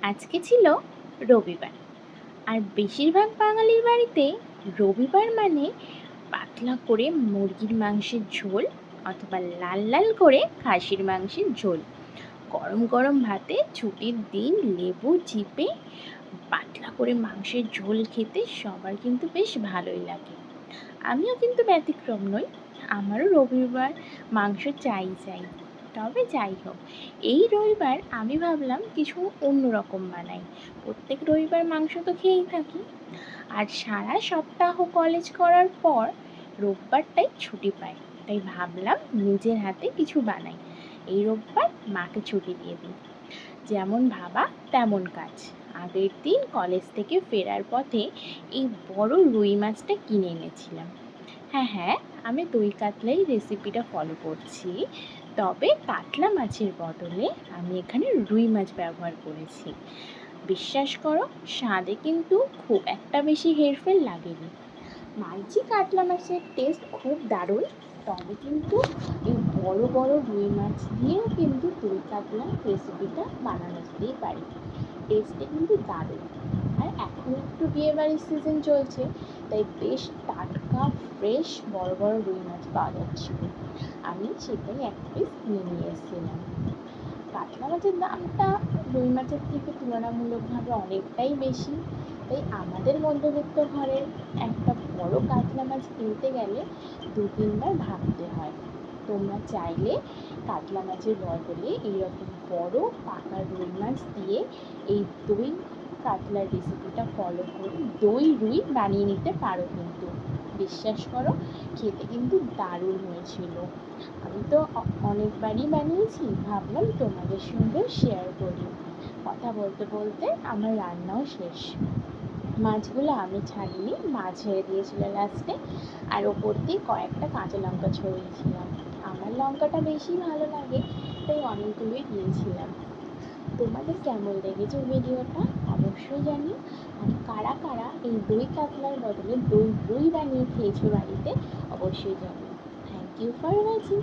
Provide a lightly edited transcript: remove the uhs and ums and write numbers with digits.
আজকে ছিল রবিবার। আর বেশিরভাগ বাঙালির বাড়িতে রবিবার মানে পাতলা করে মুরগির মাংসের ঝোল অথবা লাল লাল করে খাসির মাংসের ঝোল, গরম গরম ভাতে ছুটির দিন লেবু চিপে পাতলা করে মাংসের ঝোল খেতে সবার কিন্তু বেশ ভালোই লাগে। আমিও কিন্তু ব্যতিক্রম নই, আমারও রবিবার মাংস চাই চাই। তবে যাই হোক, এই রবিবার আমি ভাবলাম কিছু অন্যরকম বানাই। প্রত্যেক রবিবার মাংস তো খেয়েই থাকি, আর সারা সপ্তাহ কলেজ করার পর রোববারটাই ছুটি পাই। তাই ভাবলাম নিজের হাতে কিছু বানাই, এই রোববার মাকে ছুটি দিয়ে দিই। যেমন ভাবা তেমন কাজ। আগের দিন কলেজ থেকে ফেরার পথে এই বড় রুই মাছটা কিনে এনেছিলাম। হ্যাঁ হ্যাঁ, আমি দই কাতলাই রেসিপিটা ফলো করছি, তবে কাতলা মাছের বদলে আমি এখানে রুই মাছ ব্যবহার করেছি। বিশ্বাস করো, স্বাদে কিন্তু খুব একটা বেশি হেরফের লাগেনি। মাঝি কাতলা মাছের টেস্ট খুব দারুণ, তবে কিন্তু এই বড় বড় রুই মাছ দিয়েও কিন্তু দই কাতলার রেসিপিটা বানানো যেতেই পারে। টেস্টে কিন্তু দারুণ। আর এখন একটু বিয়েবাড়ির সিজন চলছে, তাই বেশ টাটকা ফ্রেশ বড় বড় রুই মাছ পাওয়া যাচ্ছিল। আমি সেটাই এক পিস নিয়ে এসেছিলাম। কাতলা মাছের দামটা রুই মাছের থেকে তুলনামূলকভাবে অনেকটাই বেশি, তাই আমাদের মধ্যবিত্ত ঘরের একটা বড় কাতলা মাছ কিনতে গেলে 2-3 বার ভাবতে হয়। তোমরা চাইলে কাতলা মাছের বদলে এইরকম বড় পাকা রুই মাছ দিয়ে এই দই কাতলার রেসিপিটা ফলো করে দই রুই বানিয়ে নিতে পারো। কিন্তু বিশ্বাস করো, খেতে কিন্তু দারুণ হয়েছিল। আমি তো অনেকবারই বানিয়েছি, ভাবলাম তোমাদের সঙ্গেও শেয়ার করি। কথা বলতে বলতে আমার রান্নাও শেষ। মাছগুলো আমি ছাড়িনি, মা ছেড়ে দিয়েছিল লাস্টে, আর ওপর দিয়ে কয়েকটা কাঁচা লঙ্কা ছড়িয়েছিলাম। আমার লঙ্কাটা বেশি ভালো লাগে, তাই অনেকগুলোই দিয়েছিলাম। তোমাদের কেমন লেগেছে ভিডিওটা অবশ্যই জানিও। আর কারা কারা এই দই কাতলার বদলে দই রুই বানিয়ে খেয়েছো বাড়িতে অবশ্যই জানিও। Thank you for watching.